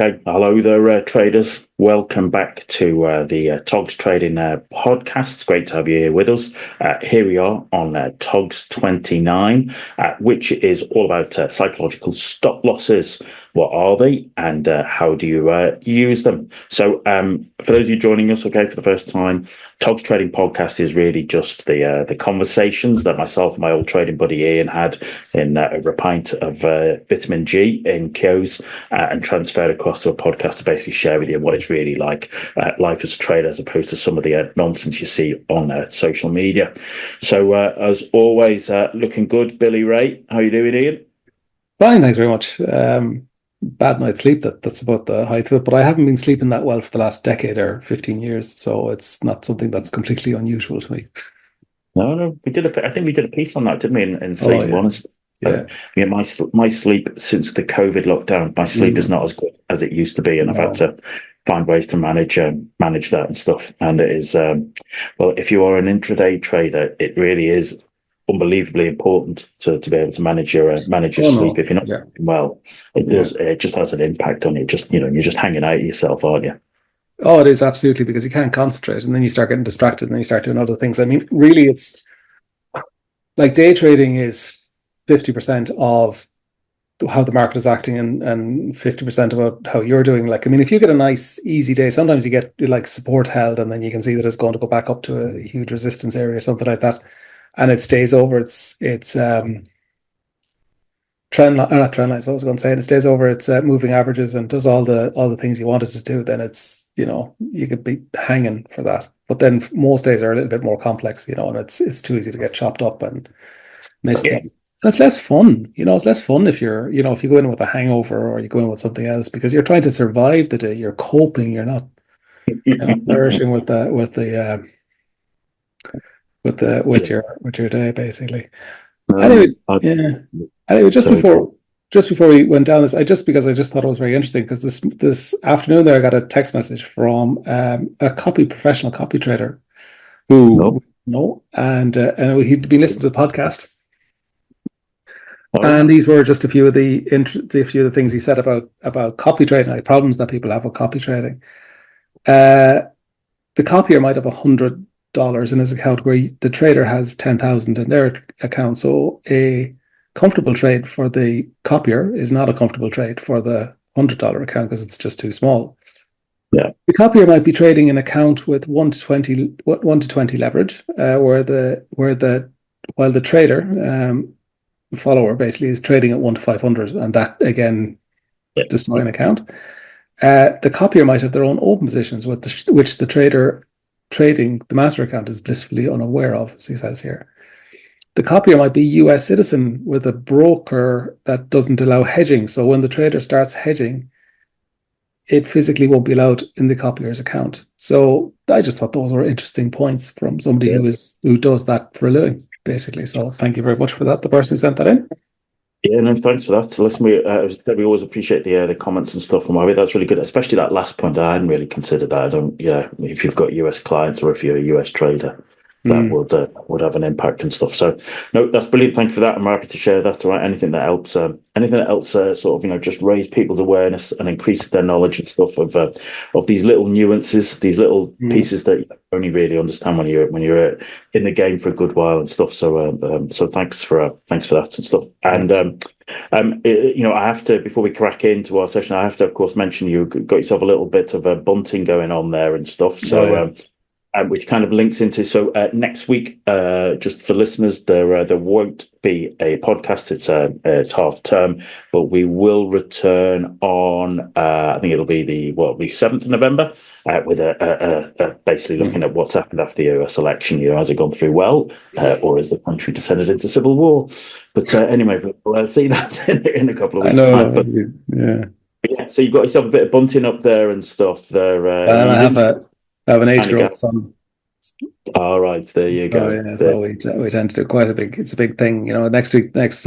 Okay, hello there, traders. Welcome back to the TOGS Trading podcast. It's great to have you here with us. Here we are on TOGS 29, which is all about psychological stop losses. What are they, and how do you use them? So, for those of you joining us, okay, for the first time, TOGS Trading Podcast is really just the conversations that myself and my old trading buddy Ian had in over a pint of vitamin G in Kyo's and transferred across to a podcast to basically share with you what it's really like life as a trader, as opposed to some of the nonsense you see on social media. So, as always, looking good, Billy Ray. How are you doing, Ian? Fine, thanks very much. Bad night's sleep, that's about the height of it, but I haven't been sleeping that well for the last decade or 15 years, so it's not something that's completely unusual to me. No, we did I think we did a piece on that, didn't we, in Oh, season yeah. one? Yeah. Yeah, my sleep since the COVID lockdown, my sleep is not as good as it used to be, and I've had No. to find ways to manage that and stuff. And it is well, if you are an intraday trader, it really is unbelievably important to be able to manage your Oh, sleep. no. If you're not Yeah. sleeping well, Yeah. it just has an impact on you. Just you're just hanging out yourself, aren't you? Oh, it is absolutely, because you can't concentrate and then you start getting distracted and then you start doing other things. I mean, really, it's like day trading is 50% of how the market is acting and 50% about how you're doing. Like, I mean, if you get a nice, easy day, sometimes you get like support held and then you can see that it's going to go back up to a huge resistance area or something like that. And it stays over its trend line, or not trend lines, what was I going to say? And it stays over its moving averages and does all the things you want it to do, then it's, you could be hanging for that. But then most days are a little bit more complex, and it's too easy to get chopped up and miss Yeah. things. And it's less fun, it's less fun if if you go in with a hangover or you go in with something else, because you're trying to survive the day. You're coping. You're not flourishing with your day, basically. Anyway, Um, I, yeah. Anyway, just Sorry. before we went down this, because I just thought it was very interesting, because this afternoon there I got a text message from a professional copy trader who No. and he'd been listening to the podcast, All right. and these were just a few of the things he said about copy trading, like problems that people have with copy trading. Uh, the copier might have $100 in his account, where the trader has 10,000 in their account. So a comfortable trade for the copier is not a comfortable trade for the $100 account, because it's just too small. Yeah. The copier might be trading an account with 1 to 20 leverage, while the trader, follower, basically is trading at 1 to 500, and that again Yeah. destroy an account. The copier might have their own open positions, which the trader trading the master account is blissfully unaware of, as he says here. The copier might be US citizen with a broker that doesn't allow hedging. So when the trader starts hedging, it physically won't be allowed in the copier's account. So I just thought those were interesting points from somebody Yeah. who does that for a living, basically. So thank you very much for that, the person who sent that in. Yeah, no, thanks for that. So listen, we always appreciate the comments and stuff from Harvey. That's really good, especially that last point. I hadn't really considered that. I don't, yeah, if you've got US clients or if you're a US trader, that Mm. would have an impact and stuff. So, no, that's brilliant. Thank you for that. I'm happy to share that. All right, anything that helps, sort of, just raise people's awareness and increase their knowledge and stuff of these little nuances, these little Mm. pieces that you only really understand when you're in the game for a good while and stuff. So thanks for that and stuff. And I have to, before we crack into our session, I have to, of course, mention you got yourself a little bit of a bunting going on there and stuff. Oh, So. yeah. Which kind of links into next week, just for listeners, there won't be a podcast. It's half term, but we will return on. I think it'll be the 7th of November, with a basically looking at what's happened after the US election. Has it gone through well, or has the country descended into civil war? But anyway, we'll see that in a couple of I weeks' time. know. But Yeah. yeah, so you've got yourself a bit of bunting up there and stuff. There, And you didn't I have an kind of eight-year-old go. son. All right, there you Oh, go. yeah, so we tend to do it's a big thing. Next week, next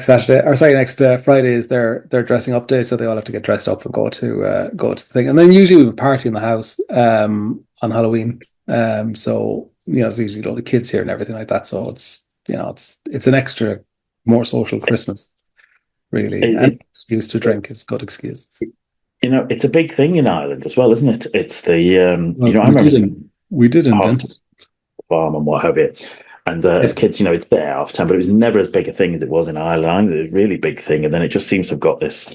Saturday, or sorry, next Friday is their dressing up day, so they all have to get dressed up and go to the thing. And then usually we have a party in the house on Halloween. So it's usually all the kids here and everything like that. So it's an extra, more social Christmas. really. And It, excuse to drink is a good excuse. it's a big thing in Ireland as well, isn't it? It's the Well, I remember seeing we did half invent it. farm and what have you. And Yeah. as kids, it's there half time, but it was never as big a thing as it was in Ireland. It was a really big thing, and then it just seems to have got this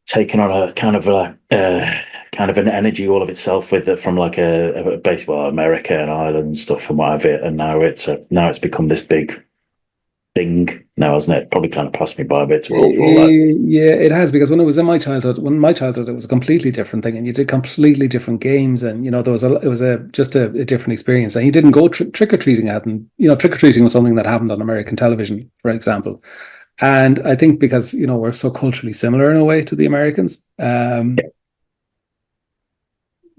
taken on a kind of an energy all of itself with it from like a basically America and Ireland and stuff and what have you. And now it's become this big thing now, hasn't it? Probably kind of passed me by a bit too old for all that. Yeah, it has because when it was in my childhood, it was a completely different thing, and you did completely different games, and there was it was a just a different experience, and you didn't go trick or treating at, and trick or treating was something that happened on American television, for example, and I think because we're so culturally similar in a way to the Americans,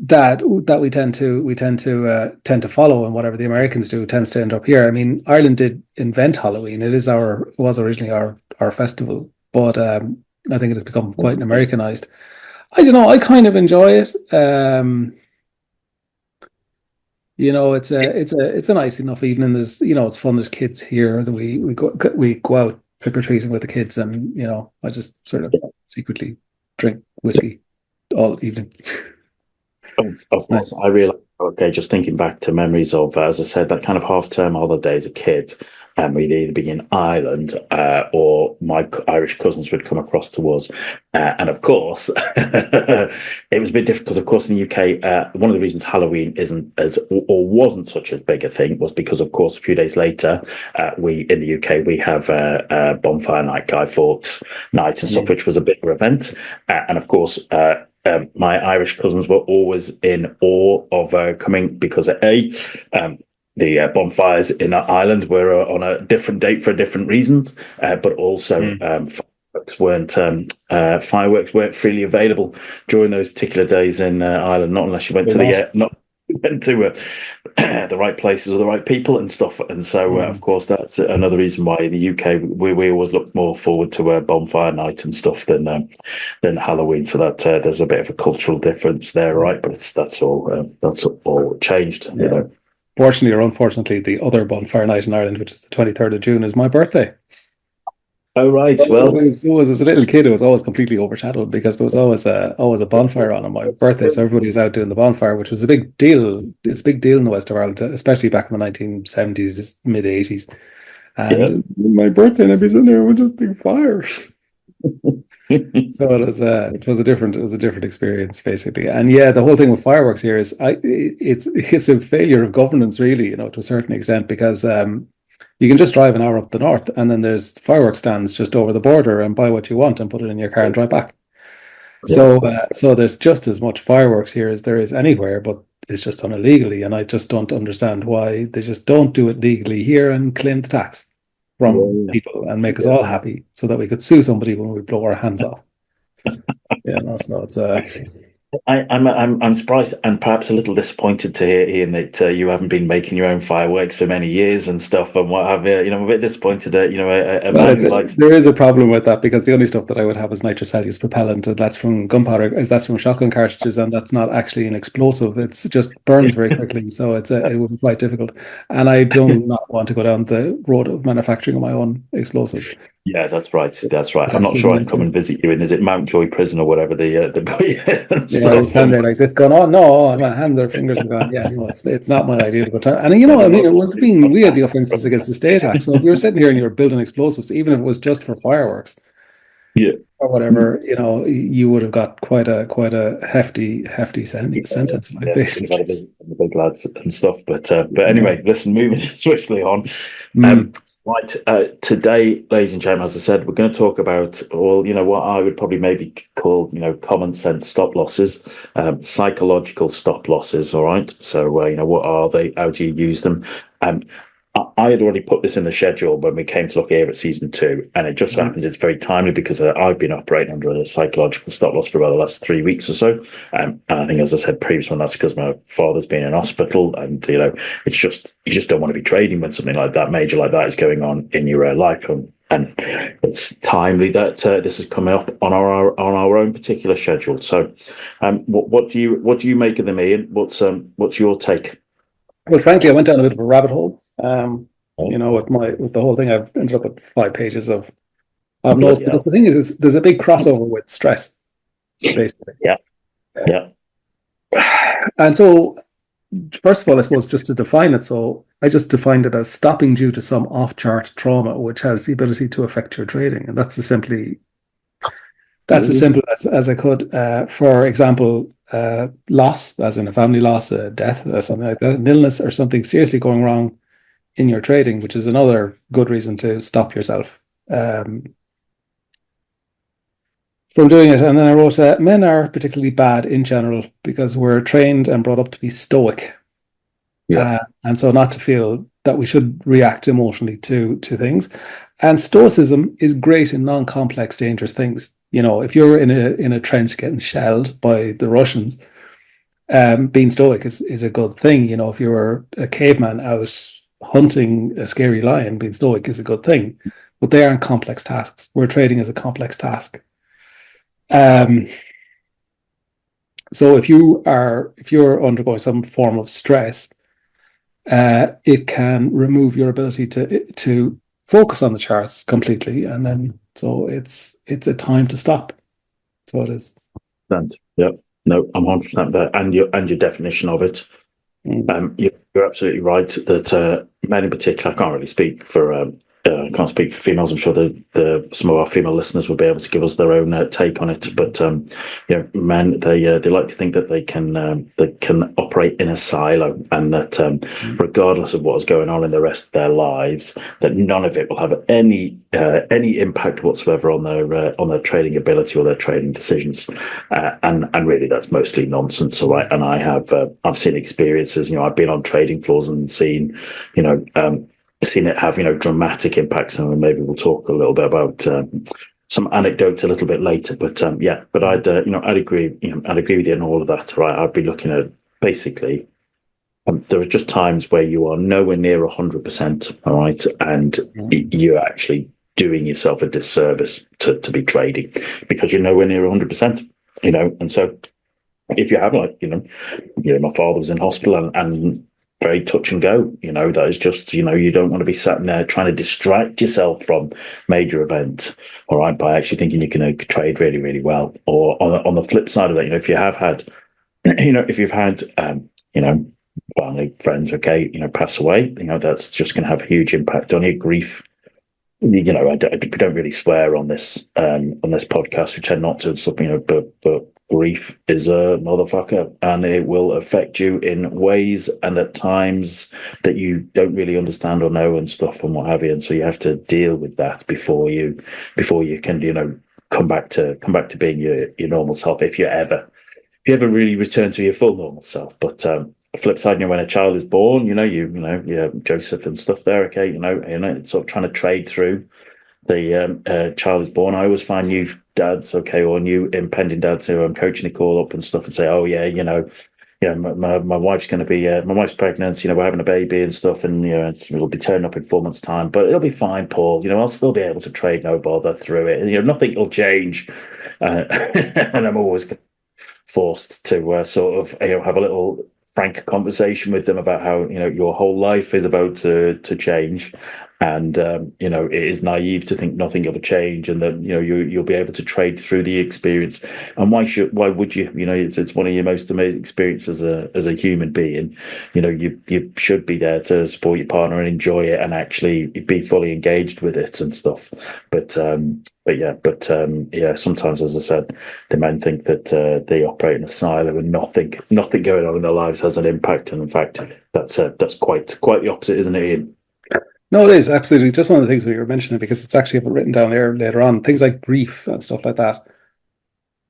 that we tend to follow, and whatever the Americans do tends to end up here. I mean, Ireland did invent Halloween. It was originally our festival, but I think it has become quite Americanized. I don't know. I kind of enjoy it. It's a nice enough evening. It's fun. There's kids here that we go out trick or treating with the kids, and I just sort of secretly drink whiskey all evening. Of Nice. course, I realize. Okay, just thinking back to memories of, as I said, that kind of half-term holiday as a kid, and we'd either be in Ireland or my Irish cousins would come across to us, and of course, it was a bit different because, of course, in the UK, one of the reasons Halloween isn't as or wasn't such a big a thing was because, of course, a few days later, we in the UK we have bonfire night, Guy Fawkes night and stuff, which was a bigger event, and of course. My Irish cousins were always in awe of coming because the bonfires in Ireland were on a different date for different reasons, but also fireworks weren't freely available during those particular days in Ireland. Not unless you went They're to not. not went to the right places or the right people and stuff. And so, of course, that's another reason why in the UK we always look more forward to a bonfire night and stuff than Halloween. So that there's a bit of a cultural difference there, right? But that's all changed, Yeah. Fortunately or unfortunately, the other bonfire night in Ireland, which is the 23rd of June, is my birthday. Oh, right. Well, Always as a little kid, it was always completely overshadowed because there was always a bonfire on my birthday. So everybody was out doing the bonfire, which was a big deal. It's a big deal in the west of Ireland, especially back in the 1970s, mid 80s. yeah. And my birthday, and I'd be sitting there with just big fires. So it was a different experience basically, and yeah, the whole thing with fireworks here is it's a failure of governance really, to a certain extent because you can just drive an hour up the north, and then there's fireworks stands just over the border, and buy what you want and put it in your car and drive back. So there's just as much fireworks here as there is anywhere, but it's just done illegally, and I just don't understand why they just don't do it legally here and claim the tax from people and make us all happy so that we could sue somebody when we blow our hands off. Yeah, no, so it's I'm surprised and perhaps a little disappointed to hear, Ian, that you haven't been making your own fireworks for many years and stuff and what have you. I'm a bit disappointed that a man who likes. there is a problem with that because the only stuff that I would have is nitrocellulose propellant, and that's from gunpowder, that's from shotgun cartridges, and that's not actually an explosive. It's just burns very quickly, so it would be quite difficult. And I do not want to go down the road of manufacturing my own explosives. Yeah, that's right. That's right. I'm That's not sure I'd come and visit you in. Is it Mountjoy Prison or whatever the Yeah, we stuff? stand there like this, going, "Oh no!" My hands, their fingers are gone. Yeah, it's not my idea to go. And I mean, it would be we had the offences against the State Act. So if you were sitting here and you were building explosives, even if it was just for fireworks, Yeah. or whatever, you would have got quite a hefty sentence, like basically. The big lads and stuff. But anyway, listen, moving swiftly on. Right, today, ladies and gentlemen, as I said, we're going to talk about what I would probably maybe call, common sense stop losses, psychological stop losses. All right. So, what are they? How do you use them? I had already put this in the schedule when we came to look here at season 2, and it just happens it's very timely because I've been operating under a psychological stop loss for about the last 3 weeks or so. And I think, as I said previously, that's because my father's been in hospital, and it's just you just don't want to be trading when something like that, major like that, is going on in your life. And it's timely that this is coming up on our own particular schedule. So, what do you make of them, Ian? What's your take? Well, frankly, I went down a bit of a rabbit hole. With the whole thing, I've ended up with 5 pages of I've noticed Bloody because hell. the thing is there's a big crossover with stress, basically. Yeah, yeah, And so, first of all, I suppose just to define it, so I just defined it as stopping due to some off-chart trauma, which has the ability to affect your trading, and that's as simple as I could. For example, loss, as in a family loss, a death, or something like that, an illness, or something seriously going wrong in your trading, which is another good reason to stop yourself from doing it. And then I wrote, men are particularly bad in general because we're trained and brought up to be stoic. yeah. And so not to feel that we should react emotionally to things. And stoicism is great in non-complex, dangerous things. You know, if you're in a trench getting shelled by the Russians, being stoic is a good thing. You know, if you're a caveman out hunting a scary lion, being stoic is a good thing. But they aren't complex tasks. Where trading is a complex task. Um, so if you're undergoing some form of stress, it can remove your ability to focus on the charts completely, and then so it's a time to stop. So it is. And yeah, no, I'm 100% there. And your definition of it. Mm. You're absolutely right that men in particular, I can't really speak for can't speak for females. I'm sure the some of our female listeners will be able to give us their own take on it. But men they like to think that they can operate in a silo, and that regardless of what's going on in the rest of their lives, that none of it will have any impact whatsoever on their trading ability or their trading decisions. And really, that's mostly nonsense. So I've seen experiences. You know, I've been on trading floors and seen, you know. Seen it have dramatic impacts, and maybe we'll talk a little bit about some anecdotes a little bit later. But but I'd agree I'd agree with you on all of that. Right, I'd be looking at basically there are just times where you are nowhere near 100%, all right, and you're actually doing yourself a disservice to be trading because you're nowhere near 100%. And so if you have my father was in hospital and very touch and go. That is just, you don't want to be sat in there trying to distract yourself from major event, all right, by actually thinking you can trade really, really well. Or on the flip side of it, if you have had, if you've had, family, friends, okay, pass away, that's just going to have a huge impact on your grief. We don't really swear on this podcast. We tend not to, but grief is a motherfucker, and it will affect you in ways and at times that you don't really understand or know and stuff and what have you. And so you have to deal with that before you can come back to being your normal self if you ever really return to your full normal self. But the flip side, when a child is born, Joseph and stuff there, okay, it's sort of trying to trade through the child is born. I always find new dads, okay, or new impending dads who I'm coaching to call up and stuff and say, oh yeah, my wife's going to be, my wife's pregnant, we're having a baby and stuff, and it'll be turning up in 4 months' time, but it'll be fine, Paul. I'll still be able to trade no bother through it. And, nothing will change. And I'm always forced to sort of have a little frank conversation with them about how your whole life is about to change, and it is naive to think nothing will change, and that you'll be able to trade through the experience. And why would you? It's one of your most amazing experiences as a human being. You should be there to support your partner and enjoy it and actually be fully engaged with it and stuff. But sometimes, as I said, the men think that they operate in a silo and nothing going on in their lives has an impact. And in fact, that's quite the opposite, isn't it, Ian? No, it is absolutely just one of the things we were mentioning because it's actually written down there later on. Things like grief and stuff like that.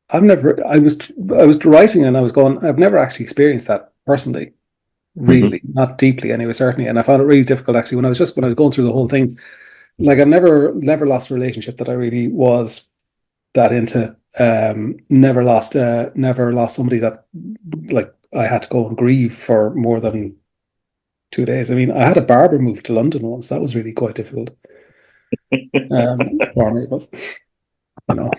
I was writing and I was going, I've never actually experienced that personally, Mm-hmm. really, not deeply anyway, certainly. And I found it really difficult actually when I was going through the whole thing. Like I've never lost a relationship that I really was that into. Never lost somebody that like I had to go and grieve for more than 2 days. I mean, I had a barber move to London once. That was really quite difficult for me, but you know,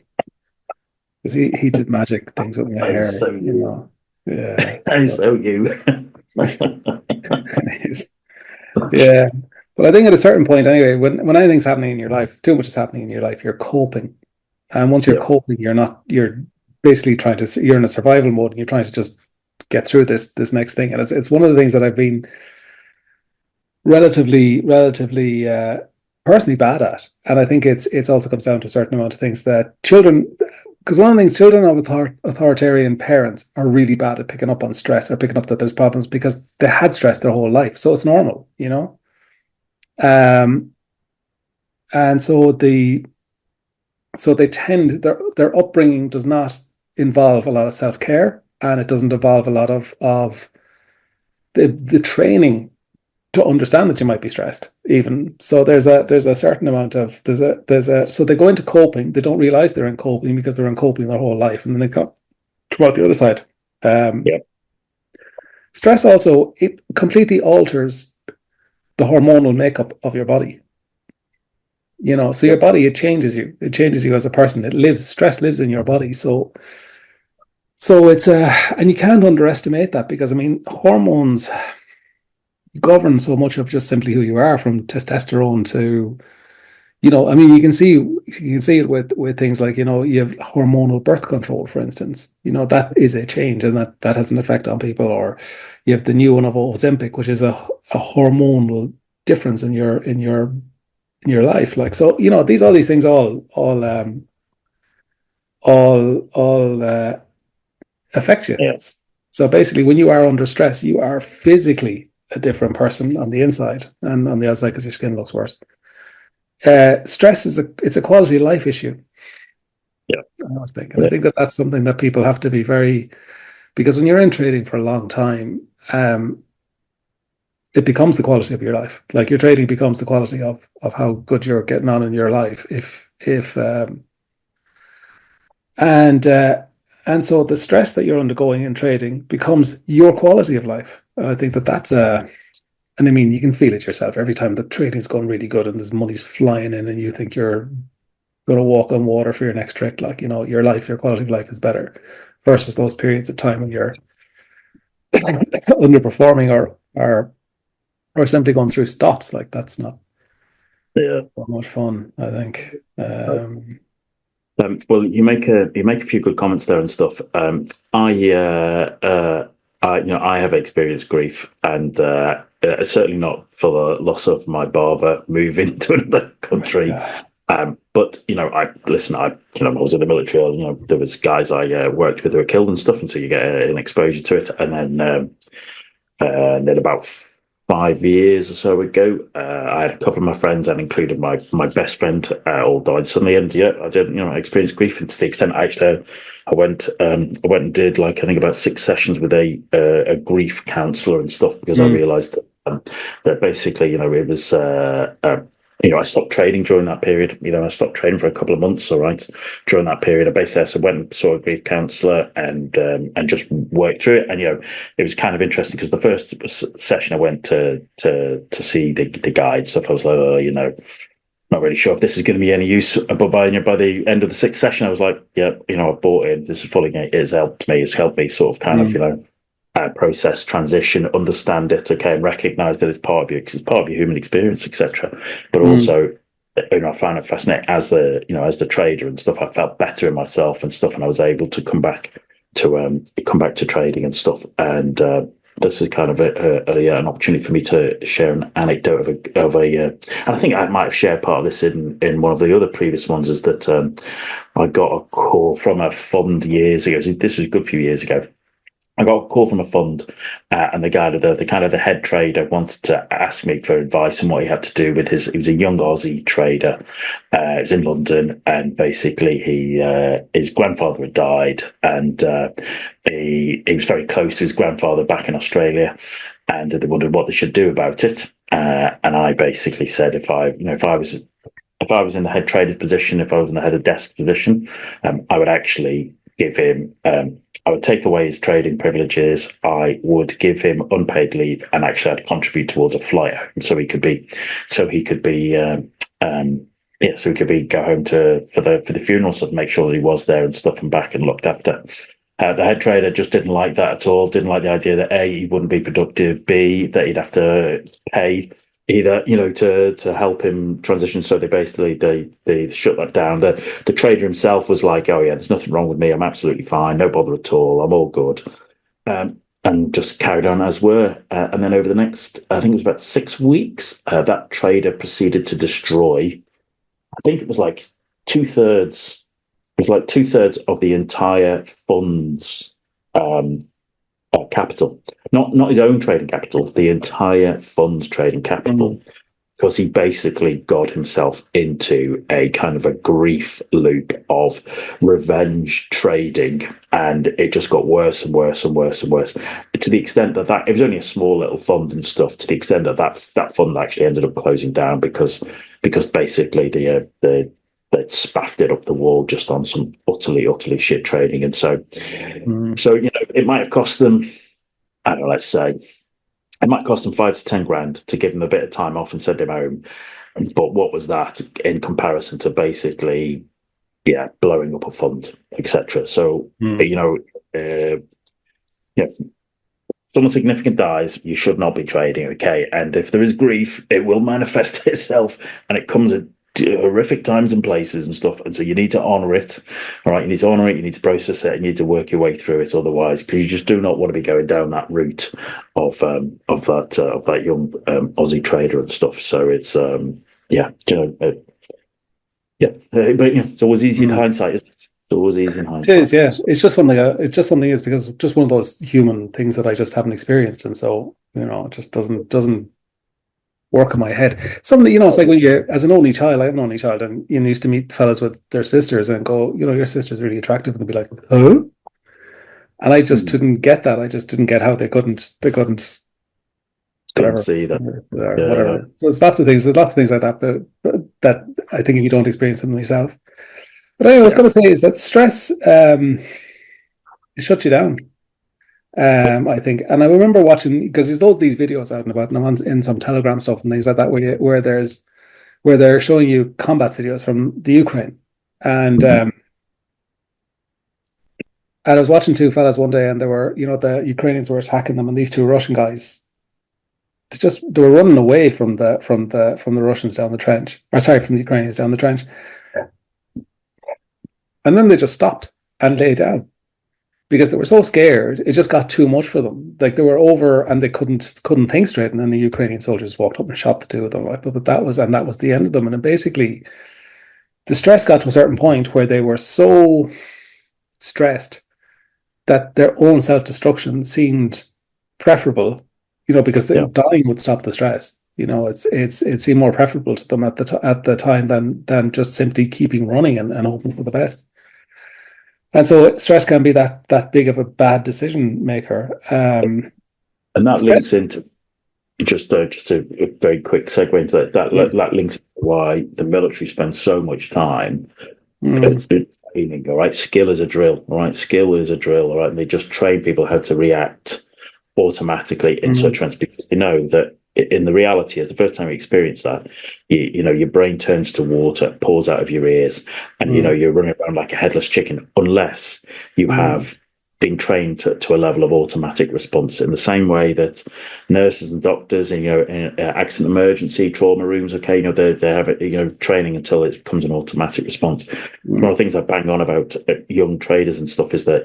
because he did magic things with my That is hair, so you. Yeah. That is So so you. yeah. But I think at a certain point, anyway, when anything's happening in your life, too much is happening in your life, you're coping. And once you're Yeah, coping, you're basically you're in a survival mode and you're trying to just get through this next thing. And it's one of the things that I've been relatively personally bad at. And I think it's also comes down to a certain amount of things that children, because one of the things children of authoritarian parents are really bad at picking up on stress or picking up that there's problems because they had stress their whole life. So it's normal, you know? Um, and so they tend their upbringing does not involve a lot of self-care, and it doesn't involve a lot of the training to understand that you might be stressed even. So there's a certain amount of there's a so they go into coping, they don't realize they're in coping because they're in coping their whole life, and then they come out the other side. um yeah, Stress also, it completely alters the hormonal makeup of your body, you know. So yeah, your body, it changes you as a person. Stress lives in your body. So it's and you can't underestimate that, because I mean hormones govern so much of just simply who you are, from testosterone to, you know, I mean, you can see it with things like, you know, you have hormonal birth control, for instance. You know, that is a change, and that has an effect on people. Or you have the new one of Ozempic, which is a hormonal difference in your life. Like, so, you know, all these things all affect you. yeah, So basically, when you are under stress, you are physically a different person on the inside and on the outside, because your skin looks worse. Stress it's a quality of life issue. yeah, I always think, and I yeah, think that that's something that people have to be very, because when you're in trading for a long time, it becomes the quality of your life. Like, your trading becomes the quality of how good you're getting on in your life. If and and so the stress that you're undergoing in trading becomes your quality of life. And I think that that's a, and I mean, you can feel it yourself every time the trading's going really good and there's money's flying in, and you think you're going to walk on water for your next trick. Like, you know, your quality of life is better, versus those periods of time when you're underperforming, or simply going through stops. Like, that's not yeah. that much fun, I think. Well, you make a few good comments there and stuff. I have experienced grief, and certainly not for the loss of my barber moving to another country. Yeah. But I was in the military. There was guys I worked with who were killed and stuff, and so you get an exposure to it. And then about 5 years or so ago, I had a couple of my friends, and included my best friend, all died suddenly. And yeah, I did, experience grief, and to the extent I went and did, like, I think about 6 sessions with a grief counselor and stuff, because I Mm, realised that basically, it was. I stopped trading during that period. I stopped trading for a couple of months. All right, during that period, I basically went and saw a grief counsellor, and just worked through it. And it was kind of interesting, because the first session I went to see the guide stuff, I was like, not really sure if this is going to be any use. But by the end of the 6th session, I was like, yeah, I bought it. This is fully, it has helped me. It's helped me sort of kind of, mm, process, transition, understand it, okay, and recognize that it's part of you, because it's part of your human experience, etc. But mm, also, I find it fascinating as the trader and stuff. I felt better in myself and stuff, and I was able to come back to trading and stuff. And this is kind of an opportunity for me to share an anecdote and I think I might have shared part of this in one of the other previous ones. Is that I got a call from a fund years ago. This was a good few years ago. I got a call from a fund, and the guy, the kind of the head trader, wanted to ask me for advice on what he had to do with his. He was a young Aussie trader. He was in London, and basically his grandfather had died, and he was very close to his grandfather back in Australia, and they wondered what they should do about it. And I basically said, if I was in the head trader's position, if I was in the head of desk position, I would actually give him. I would take away his trading privileges. I would give him unpaid leave, and actually, I'd contribute towards a flight home, so he could be, go home for the funeral, so to make sure that he was there and stuff, and back and looked after. The head trader just didn't like that at all. Didn't like the idea that A, he wouldn't be productive. B, that he'd have to pay either, to help him transition. So they shut that down. The trader himself was like, oh yeah, there's nothing wrong with me, I'm absolutely fine, no bother at all, I'm all good. And just carried on as were. And then over the next, I think it was about 6 weeks, that trader proceeded to destroy, I think it was like 2/3, it was like 2/3 of the entire fund's capital. Not his own trading capital, the entire fund's trading capital. Because he basically got himself into a kind of a grief loop of revenge trading, and it just got worse and worse and worse and worse, to the extent that it was only a small little fund and stuff, to the extent that fund actually ended up closing down because basically they spaffed it up the wall just on some utterly shit trading. And so it might have cost them, I don't know, let's say it might cost them 5 to 10 grand to give them a bit of time off and send him home. But what was that in comparison to basically, blowing up a fund, etc.? So, someone significant dies, you should not be trading, okay? And if there is grief, it will manifest itself, and it comes at horrific times and places and stuff. And so you need to honor it. All right, you need to honor it, you need to process it, and you need to work your way through it. Otherwise, because you just do not want to be going down that route of that young Aussie trader and stuff. So it's but it's always easy in hindsight, isn't it? It's always easy in hindsight. It is, yeah. It's just something. Is because just one of those human things that I just haven't experienced, and so it just doesn't work in my head. Something, it's like when you, as an only child, I have an only child, and you used to meet fellas with their sisters and go, your sister's really attractive, and they'd be like, oh, and I just didn't get that. I just didn't get how they couldn't couldn't see that, whatever. So it's lots of things like that, but that I think if you don't experience them yourself. But anyway, I was going to say is that stress it shuts you down. I think, and I remember watching, because there's all these videos out and about, and I'm in some Telegram stuff and things like that, where they're showing you combat videos from the Ukraine, and I was watching two fellas one day, and they were, the Ukrainians were attacking them, and these two Russian guys, they were running away from the Russians down the trench, or sorry, from the Ukrainians down the trench, and then they just stopped and lay down. Because they were so scared, it just got too much for them. Like they were over, and they couldn't think straight. And then the Ukrainian soldiers walked up and shot the two of them. Right, but that was the end of them. And then basically, the stress got to a certain point where they were so stressed that their own self-destruction seemed preferable. Because dying would stop the stress. It seemed more preferable to them at the time than just simply keeping running and hoping for the best. And so stress can be that big of a bad decision maker. And that links into just a very quick segue into that links into why the military spends so much time training. All right, skill is a drill. All right, skill is a drill. All right, and they just train people how to react automatically in such events, because they know that in the reality, as the first time you experience that, your brain turns to water, pours out of your ears, and you're running around like a headless chicken, unless you have been trained to a level of automatic response. In the same way that nurses and doctors in accident emergency trauma rooms, okay, they have training until it becomes an automatic response. One of the things I bang on about young traders and stuff is that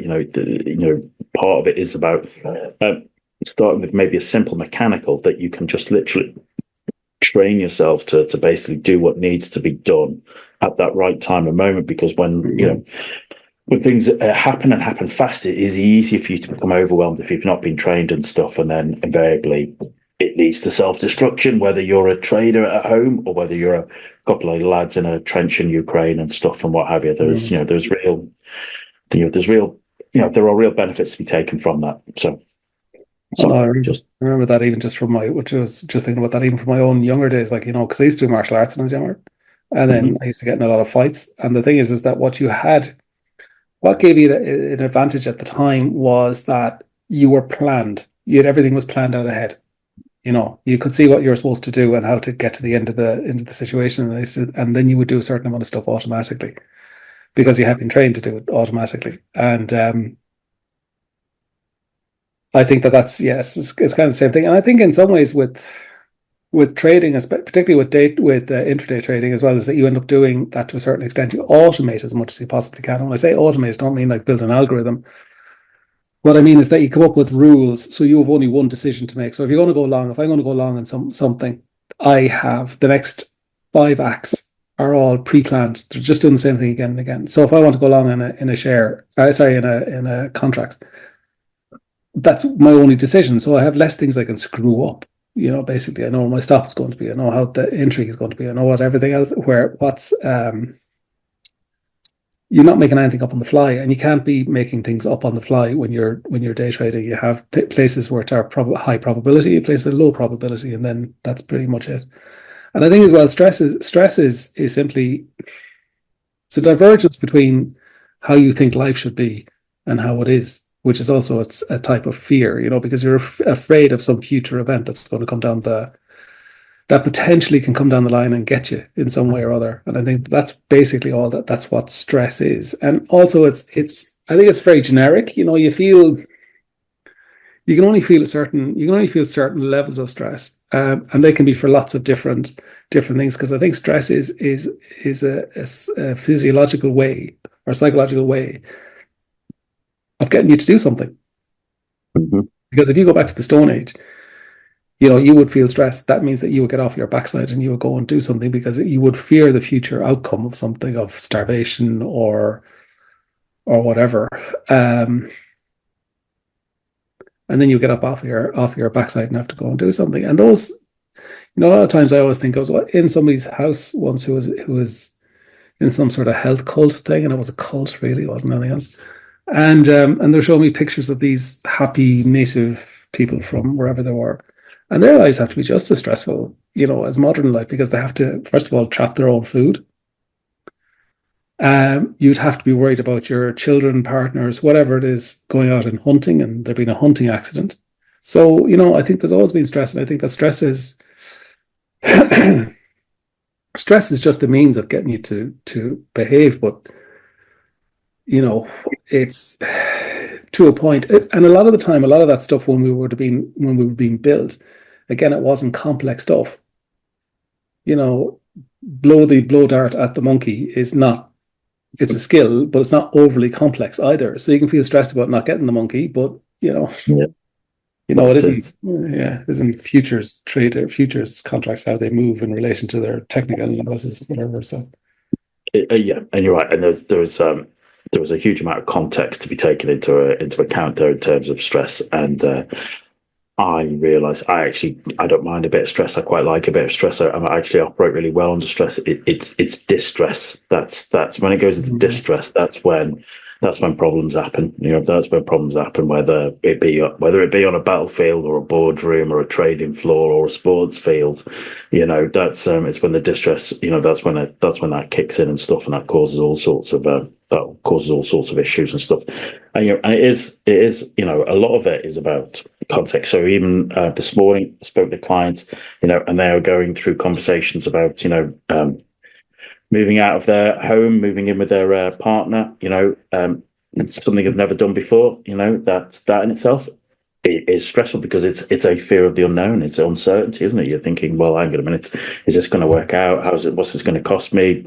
part of it is about starting with maybe a simple mechanical that you can just literally train yourself to basically do what needs to be done at that right time and moment. Because when things happen fast, it is easier for you to become overwhelmed if you've not been trained and stuff, and then invariably it leads to self-destruction, whether you're a trader at home or whether you're a couple of lads in a trench in Ukraine and stuff and what have you. There are real benefits to be taken from that. I remember that even just from which I was just thinking about that even from my own younger days, like, because I used to do martial arts when I was younger, and then I used to get in a lot of fights. And the thing is that what gave you an advantage at the time was that you were planned. Everything was planned out ahead. You could see what you were supposed to do and how to get to the end of the situation, and then you would do a certain amount of stuff automatically because you had been trained to do it automatically. And I think that's, yes, it's kind of the same thing. And I think in some ways with with trading, particularly with intraday trading as well, is that you end up doing that to a certain extent. You automate as much as you possibly can. And when I say automate, I don't mean like build an algorithm. What I mean is that you come up with rules, so you have only one decision to make. So if you're going to go long, if I'm going to go long on something, I have the next 5 acts are all pre-planned. They're just doing the same thing again and again. So if I want to go long in a share, in a contract, that's my only decision. So I have less things I can screw up. Basically, I know where my stop is going to be. I know how the entry is going to be. I know what everything else, you're not making anything up on the fly, and you can't be making things up on the fly when you're day trading. You have places where it's high probability, places that are low probability, and then that's pretty much it. And I think as well, stress is simply it's a divergence between how you think life should be and how it is, which is also a type of fear, because you're afraid of some future event that's going to come down that potentially can come down the line and get you in some way or other. And I think that's basically that's what stress is. And also I think it's very generic. You can only feel certain levels of stress. And they can be for lots of different things, because I think stress is a physiological way or psychological way of getting you to do something. Mm-hmm. Because if you go back to the Stone Age, you would feel stressed. That means that you would get off your backside and you would go and do something, because you would fear the future outcome of something, of starvation or whatever. And then you get up off your backside and have to go and do something. And those, a lot of times I always think I was in somebody's house once who was in some sort of health cult thing, and it was a cult, really, it wasn't anything else. And they're showing me pictures of these happy native people from wherever they were. And their lives have to be just as stressful, as modern life, because they have to, first of all, trap their own food. You'd have to be worried about your children, partners, whatever it is, going out and hunting, and there being a hunting accident. So, I think there's always been stress, and I think that stress is stress is just a means of getting you to behave, but it's to a point. And a lot of the time, a lot of that stuff when we were being built, again, it wasn't complex stuff. Blow dart at the monkey it's a skill, but it's not overly complex either. So you can feel stressed about not getting the monkey, but it isn't futures trade or futures contracts how they move in relation to their technical analysis, whatever. So yeah, and you're right. And there was a huge amount of context to be taken into account there in terms of stress. And I realised I don't mind a bit of stress. I quite like a bit of stress. I actually operate really well under stress. It's distress. That's when it goes into distress. That's when problems happen. That's when problems happen. Whether it be on a battlefield or a boardroom or a trading floor or a sports field, that's it's when the distress. That's when that kicks in and stuff, and that causes all sorts of issues and stuff. And and it is a lot of it is about context. So even this morning, I spoke to clients, and they were going through conversations about moving out of their home, moving in with their partner. It's something they've never done before. That in itself is stressful, because it's a fear of the unknown. It's uncertainty, isn't it? You're thinking, well, hang on a minute, is this going to work out? What's this going to cost me?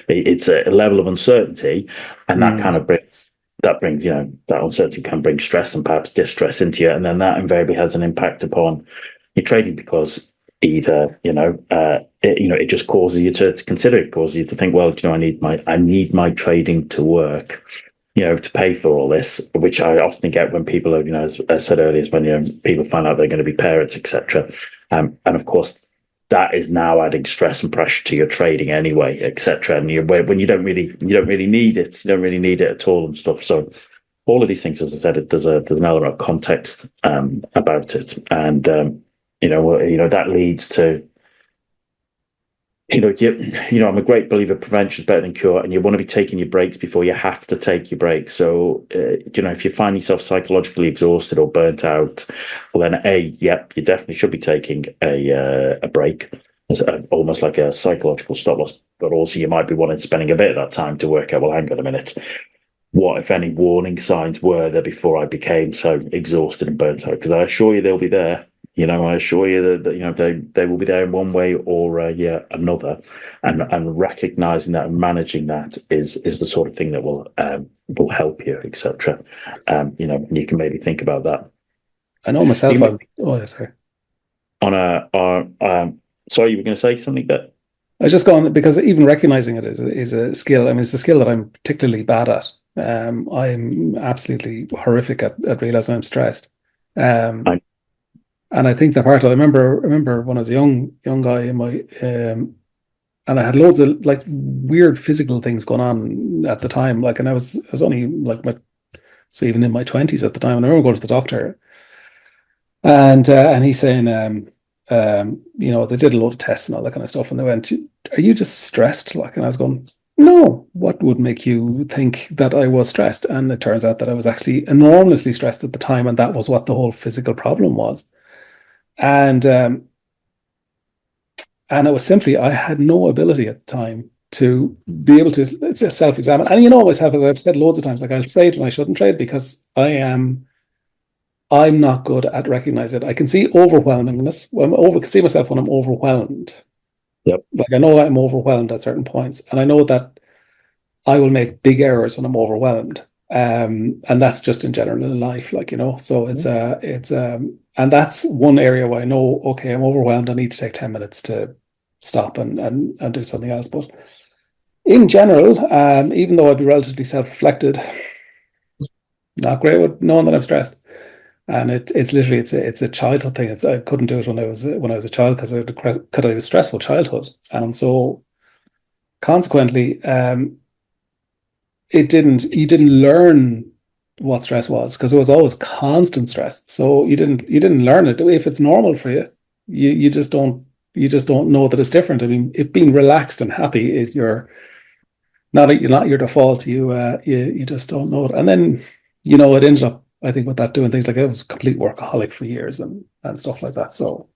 It's a level of uncertainty, and that kind of brings that uncertainty can bring stress and perhaps distress into you, and then that invariably has an impact upon your trading, because either it just causes you to consider. It causes you to think, well, I need my trading to work, to pay for all this, which I often get when people are, as I said earlier, is when people find out they're going to be parents, etc. And of course, that is now adding stress and pressure to your trading anyway, etc. And when you don't really need it, you don't really need it at all and stuff. So all of these things, as I said, there's an element of context about it, and that leads to. I'm a great believer prevention is better than cure, and you want to be taking your breaks before you have to take your breaks. So, if you find yourself psychologically exhausted or burnt out, well, then you definitely should be taking a break, almost like a psychological stop loss. But also, you might be spending a bit of that time to work out, well, hang on a minute, what, if any, warning signs were there before I became so exhausted and burnt out? Because I assure you they'll be there. I assure you that they will be there in one way or another, and recognizing that and managing that is the sort of thing that will help you, etc. You can maybe think about that. I know myself. You Oh, yeah, sorry. on sorry, you were going to say something that. I was just going because even recognizing it is a skill. I mean, it's a skill that I'm particularly bad at. I'm absolutely horrific at realizing I'm stressed. Um, I, and I think that part of, I remember when I was a young guy in my and I had loads of like weird physical things going on at the time. Like, and I was only like so even in my 20s at the time, and I remember going to the doctor, and he's saying, they did a load of tests and all that kind of stuff, and they went, "Are you just stressed?" Like, and I was going, "No, what would make you think that I was stressed?" And it turns out that I was actually enormously stressed at the time, and that was what the whole physical problem was. And it was simply I had no ability at the time to be able to self-examine. And always have, as I've said loads of times, like I'll trade when I shouldn't trade because I'm not good at recognizing it. I can see overwhelmingness. I can see myself when I'm overwhelmed. yep. Like I know I'm overwhelmed at certain points, and I know that I will make big errors when I'm overwhelmed. And that's just in general in life, So and that's one area where I know, okay, I'm overwhelmed. I need to take 10 minutes to stop and do something else. But in general, even though I'd be relatively self-reflected, not great with knowing that I'm stressed. And it's literally it's a childhood thing. I couldn't do it when I was a child because I had a stressful childhood, and so consequently, you didn't learn what stress was because it was always constant stress. So you didn't learn it. If it's normal for you, you just don't know that it's different. I mean, if being relaxed and happy is not your default, you just don't know it. And then it ended up, I think, with that doing things like I was a complete workaholic for years and stuff like that. So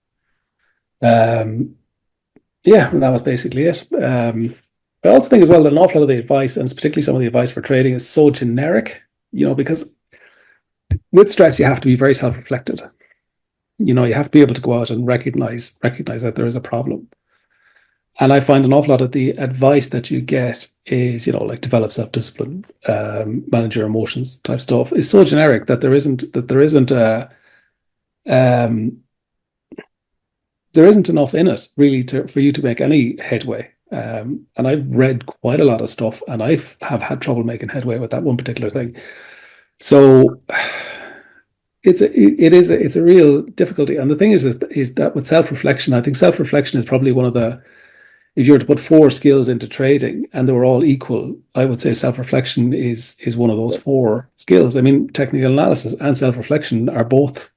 yeah, that was basically it. I also think as well that an awful lot of the advice, and particularly some of the advice for trading, is so generic. Because with stress you have to be very self-reflected. You have to be able to go out and recognize that there is a problem. And I find an awful lot of the advice that you get is, like develop self-discipline, manage your emotions type stuff is so generic that um, there isn't enough in it really for you to make any headway. And I've read quite a lot of stuff, and have had trouble making headway with that one particular thing. So it's a real difficulty. And the thing is that with self-reflection, I think self-reflection is probably one of the, if you were to put 4 skills into trading and they were all equal, I would say self-reflection is one of those 4 skills. I mean, technical analysis and self-reflection are both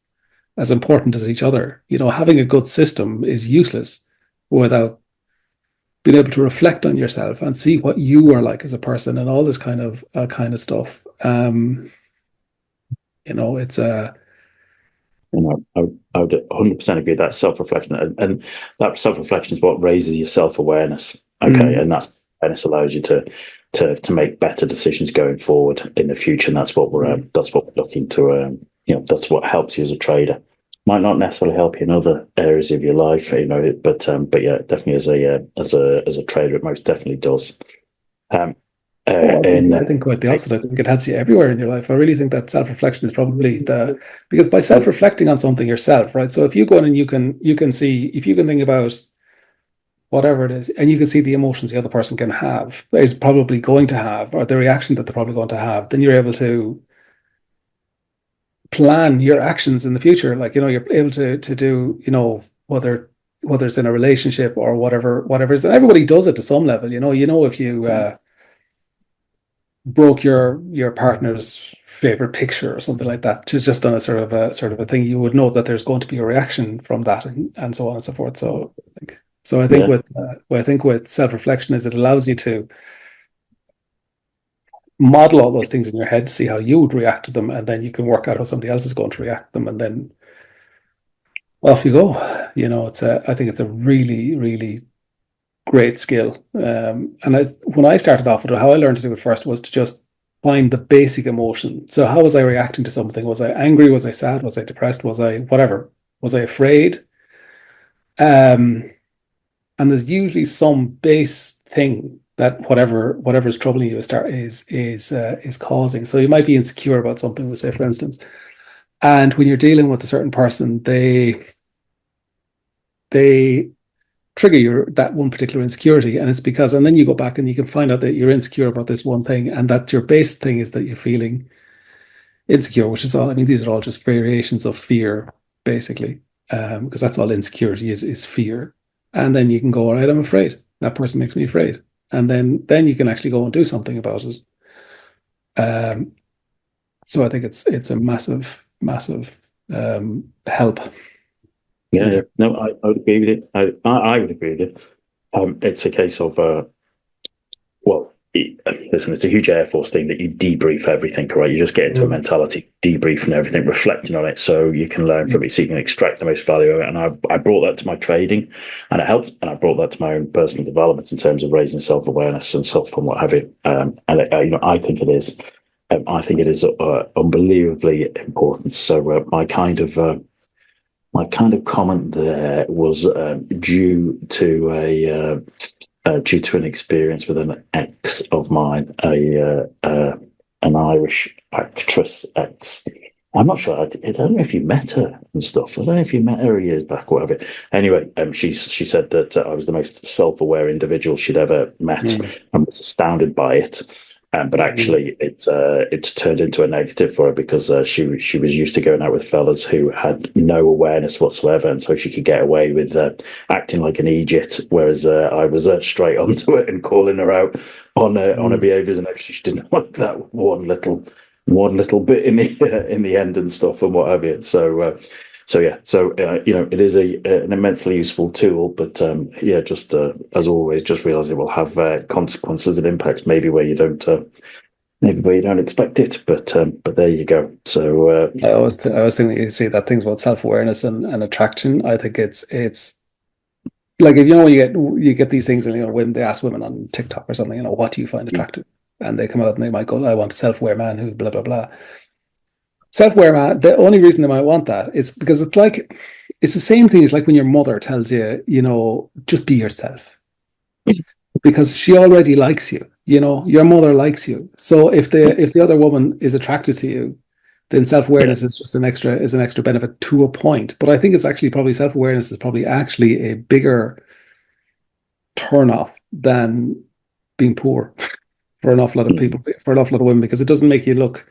as important as each other. Having a good system is useless without being able to reflect on yourself and see what you are like as a person and all this kind of stuff. It's a I would 100% agree that self-reflection, and that self-reflection is what raises your self-awareness. Okay, and that awareness allows you to make better decisions going forward in the future, and that's what we're looking to. That's what helps you as a trader. Might not necessarily help you in other areas of your life, but yeah, definitely as a trader, it most definitely does. Oh, I And think quite the opposite. I think it helps you everywhere in your life. I really think that self-reflection is probably because by self-reflecting on something yourself, right? So if you go in and you can see, if you can think about whatever it is, and you can see the emotions the other person can have, is probably going to have, or the reaction that they're probably going to have, then you're able to plan your actions in the future. Like, you're able to do, whether it's in a relationship or whatever is, and everybody does it to some level. If you broke your partner's favorite picture or something like that, just on a sort of a thing, you would know that there's going to be a reaction from that, and so on and so forth. I think with self-reflection is it allows you to model all those things in your head to see how you would react to them, and then you can work out how somebody else is going to react to them, and then off you go. I think it's a really, really great skill. And when I started off with it, how I learned to do it first was to just find the basic emotion. So how was I reacting to something? Was I angry? Was I sad? Was I depressed? Was I whatever? Was I afraid? And there's usually some base thing that whatever's troubling you is causing. So you might be insecure about something, let's say, for instance. And when you're dealing with a certain person, they trigger that one particular insecurity, and it's because, and then you go back and you can find out that you're insecure about this one thing, and that your base thing is that you're feeling insecure, which is all. I mean, these are all just variations of fear, basically, because that's all insecurity is fear. And then you can go, all right, I'm afraid. That person makes me afraid, and then you can actually go and do something about it. So I think it's a massive help. Yeah. No, I would agree with it. I would agree with it. It's a case of well, listen, it's a huge Air Force thing that you debrief everything, right? You just get into a mentality, debriefing everything, reflecting on it, so you can learn from it, so you can extract the most value of it. And I brought that to my trading, and it helped. And I brought that to my own personal development in terms of raising self awareness and stuff and what have you. I think it is. I think it is unbelievably important. So my kind of comment there was due to an experience with an ex of mine, an Irish actress ex. I'm not sure. I don't know if you met her and stuff. I don't know if you met her years back or whatever. Anyway, she said that I was the most self-aware individual she'd ever met, and was astounded by it. But actually, it's turned into a negative for her, because she was used to going out with fellas who had no awareness whatsoever, and so she could get away with acting like an idiot. Whereas I was straight onto it and calling her out on her behaviours, and actually she didn't like that one little bit in the end and stuff and what have you. So it is an immensely useful tool, but just as always, just realize it will have consequences and impacts maybe where you don't expect it, but there you go. So I always think that you see that things about self-awareness and attraction. I think it's like, if you get these things, and when they ask women on TikTok or something, what do you find attractive, and they come out and they might go, I want a self-aware man who blah blah blah. Self-aware man, the only reason they might want that is because it's the same thing as like when your mother tells you, just be yourself, because she already likes you. Your mother likes you. So if the other woman is attracted to you, then self-awareness is just an extra benefit to a point. But I think it's actually probably self-awareness is probably actually a bigger turn off than being poor for an awful lot of people, for an awful lot of women, because it doesn't make you look.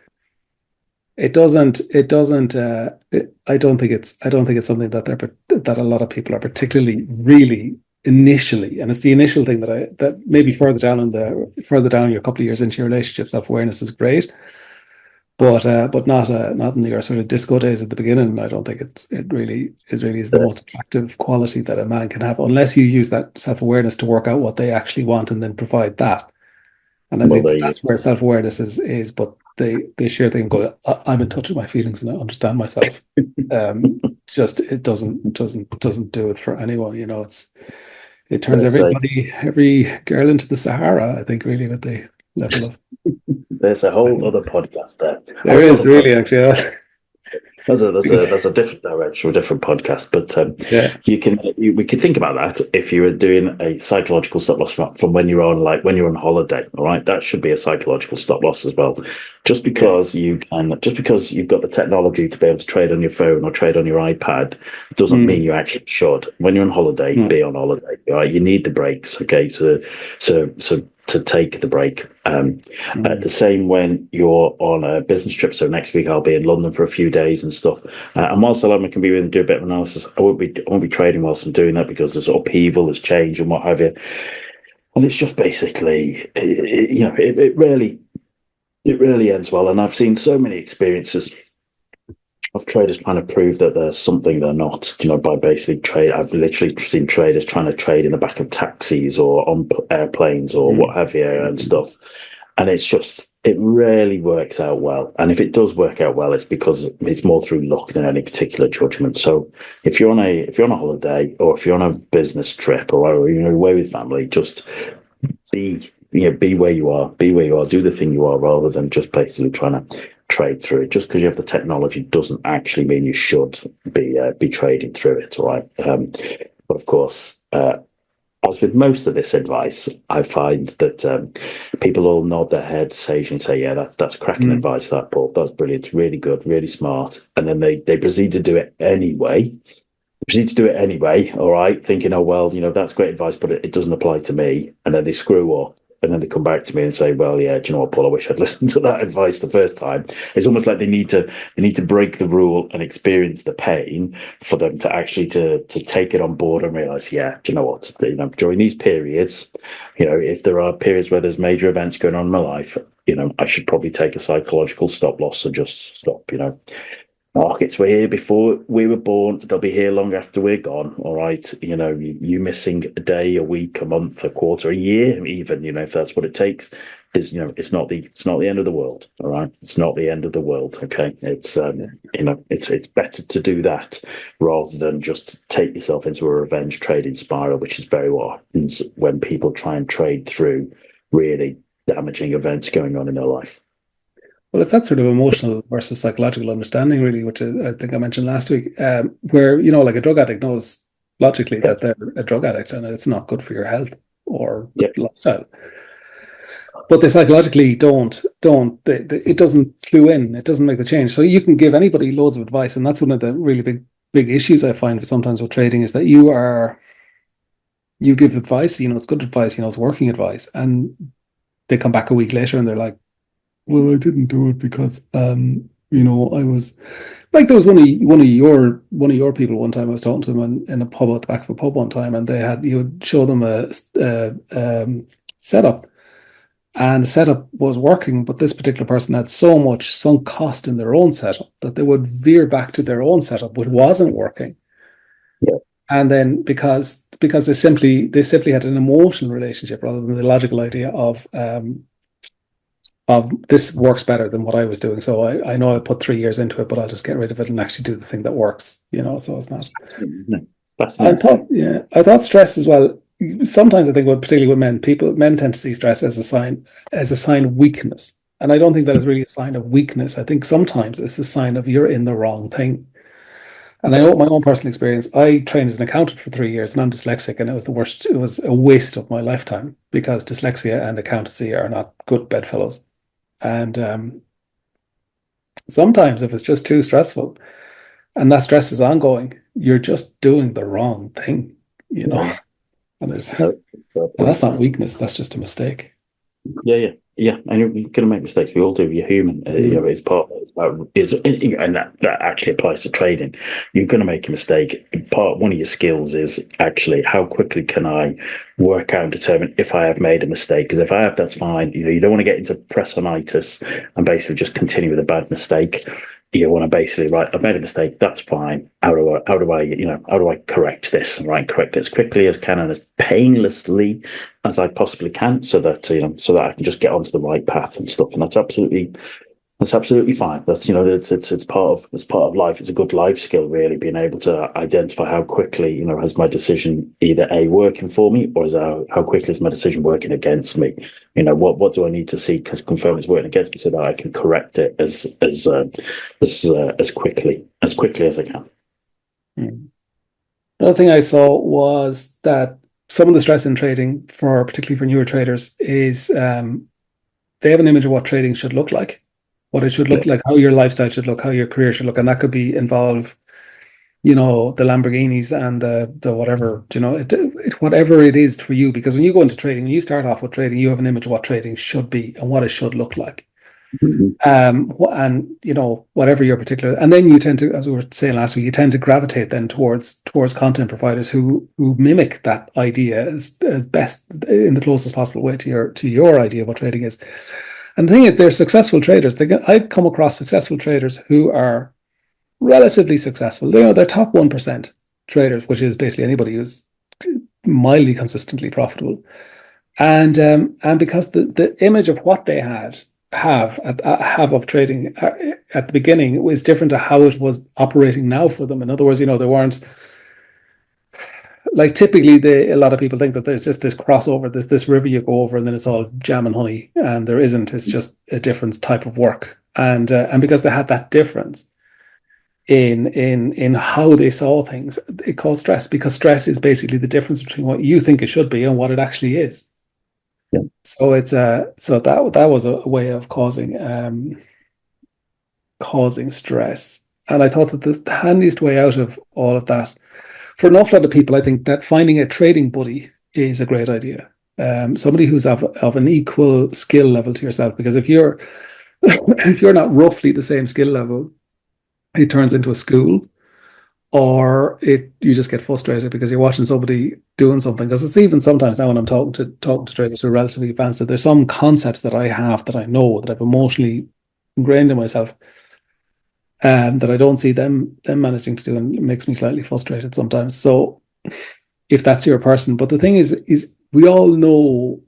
It doesn't. I don't think it's something that a lot of people are particularly really initially, and it's the initial thing that maybe further down you're a couple of years into your relationship, self-awareness is great, but not in your sort of disco days at the beginning. I don't think it really is the most attractive quality that a man can have, unless you use that self-awareness to work out what they actually want and then provide that. And I think that's where self-awareness is, but they share thing go, I'm in touch with my feelings and I understand myself. Just it doesn't do it for anyone. It turns every girl into the Sahara, I think, really, with the level of. There's a whole other podcast there. There is really, actually. Yeah. That's a different direction, a different podcast. But we could think about that if you were doing a psychological stop loss from when you're on holiday. All right, that should be a psychological stop loss as well. Just because you've got the technology to be able to trade on your phone or trade on your iPad doesn't mean you actually should. When you're on holiday, be on holiday. All right, you need the breaks. Okay, so to take the break. The same when you're on a business trip. So next week I'll be in London for a few days and stuff. And whilst I can be with and do a bit of analysis, I won't be trading whilst I'm doing that, because there's upheaval, there's change and what have you. And it's just basically, it really ends well. And I've seen so many experiences of traders trying to prove that there's something they're not, by basically trade. I've literally seen traders trying to trade in the back of taxis or on airplanes or what have you and stuff. And it rarely works out well. And if it does work out well, it's because it's more through luck than any particular judgment. So if you're on a holiday, or if you're on a business trip, or you're away with family, just be where you are, do the thing you are, rather than just basically trying to trade through it. Just because you have the technology doesn't actually mean you should be trading through it, all right? But of course, as with most of this advice, I find that people all nod their heads sagely and say, "Yeah, that's cracking advice, that Paul. That's brilliant, really good, really smart." And then they proceed to do it anyway. Proceed to do it anyway, all right, thinking, "Oh well, that's great advice, but it doesn't apply to me." And then they screw up, and then they come back to me and say, "Well, yeah, do you know what, Paul? I wish I'd listened to that advice the first time." It's almost like they need to break the rule and experience the pain for them to actually to take it on board and realize, yeah, do you know what? During these periods, if there are periods where there's major events going on in my life, I should probably take a psychological stop loss and just stop. Markets were here before we were born. They'll be here long after we're gone. All right. You missing a day, a week, a month, a quarter, a year, even, if that's what it takes, is, it's not the end of the world. All right. It's not the end of the world. Okay. It's, it's better to do that rather than just take yourself into a revenge trading spiral, which is very what happens when people try and trade through really damaging events going on in their life. Well, it's that sort of emotional versus psychological understanding, really, which I think I mentioned last week, where, like a drug addict knows logically that they're a drug addict and it's not good for your health or lifestyle. But they psychologically don't, it doesn't clue in, it doesn't make the change. So you can give anybody loads of advice. And that's one of the really big issues I find sometimes with trading is that you give advice, it's good advice, it's working advice. And they come back a week later and they're like, "Well, I didn't do it because, I was like," there was one of your people one time. I was talking to them in a pub at the back of a pub one time, and you would show them a setup, and the setup was working, but this particular person had so much sunk cost in their own setup that they would veer back to their own setup, which wasn't working. Yeah. And then because they simply had an emotional relationship rather than the logical idea of this works better than what I was doing. So I know I put 3 years into it, but I'll just get rid of it and actually do the thing that works, so it's not. I thought stress as well. Sometimes I think, particularly with men tend to see stress as a sign of weakness. And I don't think that is really a sign of weakness. I think sometimes it's a sign of you're in the wrong thing. And I know my own personal experience. I trained as an accountant for 3 years and I'm dyslexic, and it was the worst. It was a waste of my lifetime because dyslexia and accountancy are not good bedfellows. And sometimes if it's just too stressful and that stress is ongoing, you're just doing the wrong thing, and that's not weakness, that's just a mistake. And you're going to make mistakes. We all do. You're human. It's and that actually applies to trading. You're going to make a mistake. One of your skills is actually how quickly can I work out and determine if I have made a mistake. Because if I have, that's fine. You don't want to get into pressonitis and basically just continue with a bad mistake. You want to basically, right, I've made a mistake. That's fine. How do I correct this? Right, correct it as quickly as can and as painlessly as I possibly can, so that I can just get onto the right path and stuff. And that's absolutely fine. That's it's part of life. It's a good life skill, really, being able to identify how quickly has my decision either working for me, or is how quickly is my decision working against me. What do I need to see to confirm it's working against me so that I can correct it as quickly as I can. Another thing I saw was that some of the stress in trading, particularly for newer traders, is they have an image of what trading should look like, what it should look like, how your lifestyle should look, how your career should look, and that could involve, the Lamborghinis and the whatever, whatever it is for you. Because when you go into trading, when you start off with trading, you have an image of what trading should be and what it should look like. And whatever your particular, and then you tend to, as we were saying last week, you tend to gravitate then towards content providers who mimic that idea as best in the closest possible way to your idea of what trading is. And the thing is, they're successful traders. I've come across successful traders who are relatively successful. They're top 1% traders, which is basically anybody who's mildly consistently profitable. And because the image of what they have of trading at the beginning was different to how it was operating now for them. In other words, they weren't like typically a lot of people think that there's just this crossover, this river you go over, and then it's all jam and honey, and there isn't. It's just a different type of work, and because they had that difference in how they saw things, it caused stress, because stress is basically the difference between what you think it should be and what it actually is. Yeah. So it's so that was a way of causing stress. And I thought that the handiest way out of all of that, for an awful lot of people, I think that finding a trading buddy is a great idea. Somebody who's of an equal skill level to yourself, because if you're if you're not roughly the same skill level, it turns into a school, or you just get frustrated because you're watching somebody doing something. Because it's even sometimes now when I'm talking to traders who are relatively advanced, that there's some concepts that I have that I know that I've emotionally ingrained in myself, that I don't see them managing to do, and it makes me slightly frustrated sometimes. So if that's your person, but the thing is we all know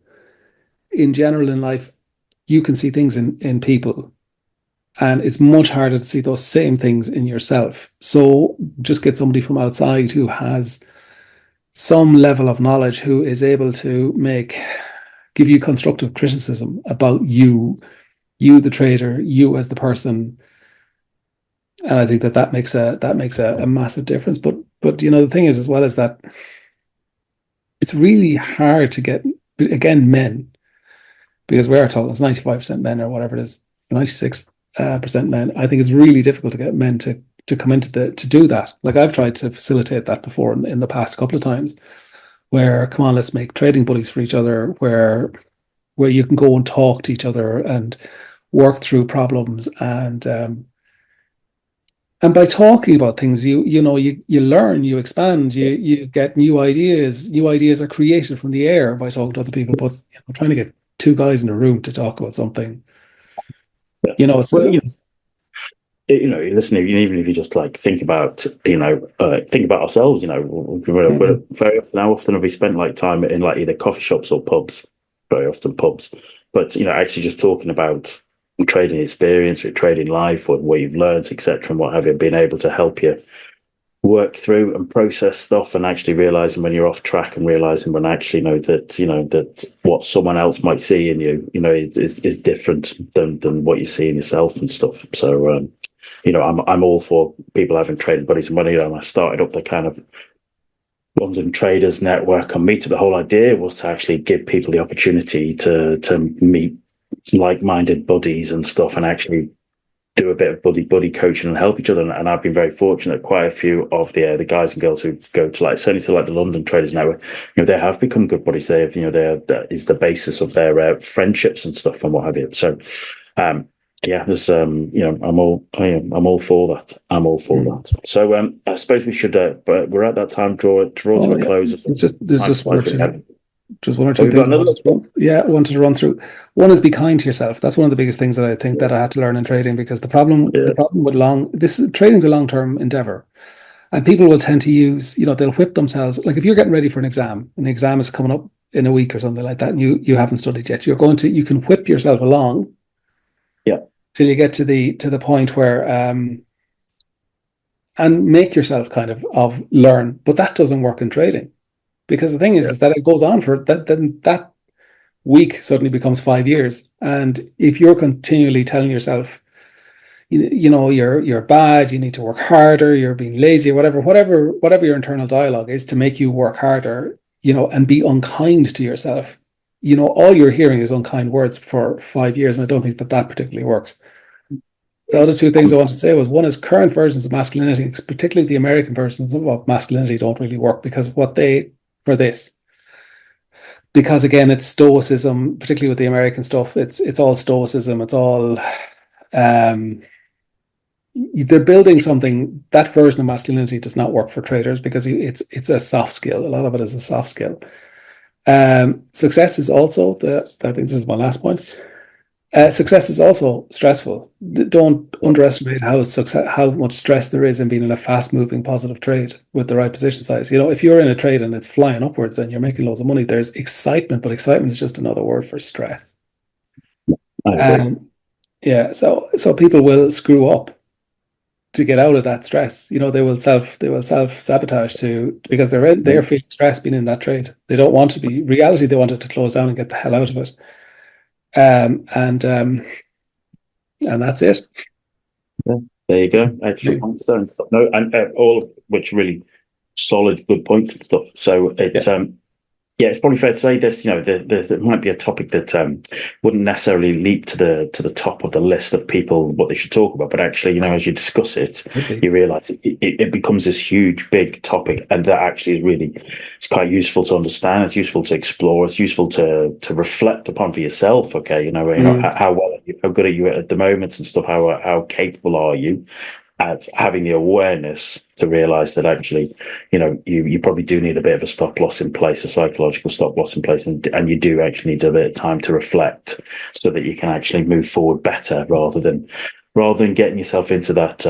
in general in life, you can see things in people, and it's much harder to see those same things in yourself. So just get somebody from outside who has some level of knowledge, who is able to give you constructive criticism about you, the trader, you as the person. And I think that makes a massive difference. But the thing is as well is that it's really hard to get, again, men, because we are talking it's 95% men or whatever it is, 96% men. I think it's really difficult to get men to come into to do that. Like I've tried to facilitate that before in the past couple of times, where come on, let's make trading buddies for each other, where you can go and talk to each other and work through problems, and by talking about things, you learn, you expand, you get new ideas. New ideas are created from the air by talking to other people. But trying to get two guys in a room to talk about something, Well, so listen, even if you just like think about ourselves, very often, how often have we spent like time in like either coffee shops or pubs? Very often pubs, but actually just talking about trading experience or trading life or what you've learned, etc., and what have you, been able to help you work through and process stuff, and actually realizing when you're off track, and realizing when actually that what someone else might see in you, is different than what you see in yourself and stuff. So I'm all for people having trading buddies. And when I started up the kind of London Traders Network on Meetup, the whole idea was to actually give people the opportunity to meet like-minded buddies and stuff, and actually do a bit of buddy coaching and help each other. And I've been very fortunate. Quite a few of the guys and girls who go to certainly to the London Traders Network, they have become good buddies. They have, that is the basis of their friendships and stuff and what have you. So, there's I'm all for that. I'm all for that. So I suppose we should, but we're at that time draw to a close. There's just one or two things I wanted to run through. One is be kind to yourself. That's one of the biggest things that I think that I had to learn in trading, because the problem with trading's a long-term endeavor, and people will tend to use, they'll whip themselves. Like if you're getting ready for an exam, and the exam is coming up in a week or something like that, and you haven't studied yet, you can whip yourself along, till you get to the point where and make yourself kind of learn. But that doesn't work in trading, because the thing is that it goes on for that. Then that week suddenly becomes 5 years, and if you're continually telling yourself, you're bad, you need to work harder, you're being lazy, or whatever your internal dialogue is to make you work harder, and be unkind to yourself, all you're hearing is unkind words for 5 years, and I don't think that particularly works. The other two things I wanted to say was, one is current versions of masculinity, particularly the American versions of masculinity, don't really work, because because again, it's stoicism, particularly with the American stuff. It's all stoicism. It's all they're building something. That version of masculinity does not work for traders, because it's a soft skill. A lot of it is a soft skill. Success is also I think this is my last point. Success is also stressful. Don't underestimate how much stress there is in being in a fast-moving positive trade with the right position size. If you're in a trade and it's flying upwards and you're making loads of money, there's excitement, but excitement is just another word for stress. So people will screw up, to get out of that stress. They will self sabotage because they're feeling stress being in that trade. They don't want to be. Reality, they want it to close down and get the hell out of it. And that's it. Yeah, there you go. Excellent points there and stuff. No, and all of which really solid, good points and stuff. So it's yeah, it's probably fair to say this. There might be a topic that wouldn't necessarily leap to the top of the list of people what they should talk about, but actually, as you discuss it, you realise it becomes this huge, big topic, and that actually is really it's quite useful to understand. It's useful to explore. It's useful to reflect upon for yourself. Okay, how well, how good are you at the moment and stuff. How capable are you at having the awareness to realize that actually, you probably do need a bit of a stop loss in place, a psychological stop loss in place, and you do actually need a bit of time to reflect so that you can actually move forward better rather than getting yourself into that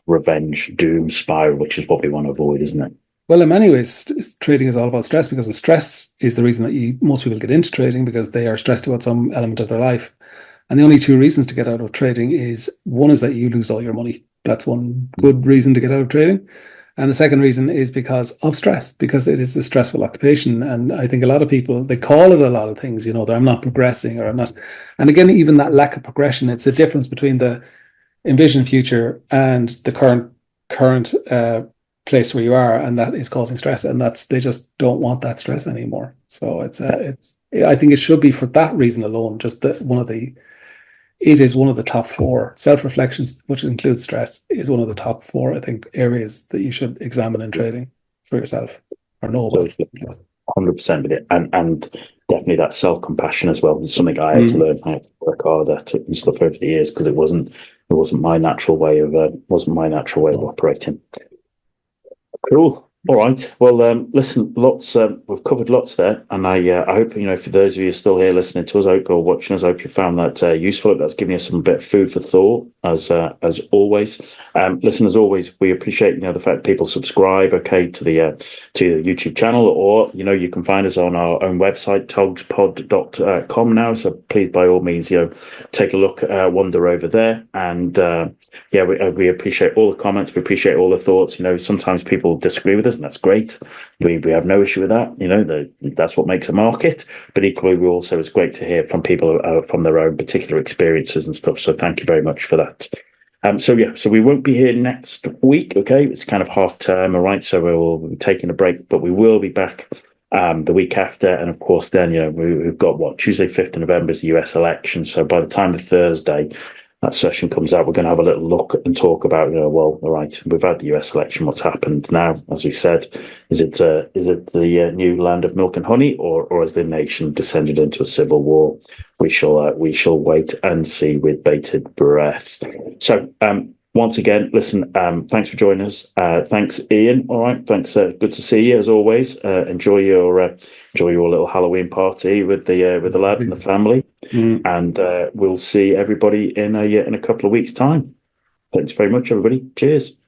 revenge doom spiral, which is what we want to avoid, isn't it? Well, in many ways, trading is all about stress, because the stress is the reason that most people get into trading, because they are stressed about some element of their life. And the only two reasons to get out of trading is, one is that you lose all your money. That's one good reason to get out of trading. And the second reason is because of stress, because it is a stressful occupation. And I think a lot of people, they call it a lot of things, that I'm not progressing, or I'm not. And again, even that lack of progression, it's a difference between the envisioned future and the current place where you are, and that is causing stress. And they just don't want that stress anymore. So I think it should be, for that reason alone, just that it is one of the top 4 self-reflections, which includes stress, is one of the top 4, I think, areas that you should examine in trading for yourself, or know about. 100% with it, and definitely that self-compassion as well. It's something I had to learn. I had to work hard at it and stuff over the years, because it wasn't my natural way of operating. Cool. All right. Well, listen, lots. We've covered lots there, and I hope for those of you still here listening to us, I hope or watching us, I hope you found that useful. That's given you some bit of food for thought, as always. Listen, as always, we appreciate the fact that people subscribe, to the YouTube channel, or you can find us on our own website, togspod.com now. So please, by all means, take a look, wander over there, and we appreciate all the comments. We appreciate all the thoughts. Sometimes people disagree with us, and that's great. We have no issue with that. That's what makes a market. But equally, it's great to hear from people from their own particular experiences and stuff. So thank you very much for that. So we won't be here next week. Okay, it's kind of half term, all right. So we'll be taking a break, but we will be back the week after, and of course, then we've got Tuesday, 5th of November is the US election. So by the time the Thursday that session comes out, we're going to have a little look and talk about, all right, we've had the US election. What's happened now? As we said, is it the new land of milk and honey, or has the nation descended into a civil war? We shall wait and see with bated breath. So, once again, listen, thanks for joining us. Thanks, Ian. All right, thanks. Good to see you as always. Enjoy your little Halloween party with the lad and the family, and we'll see everybody in a couple of weeks' time. Thanks very much, everybody. Cheers.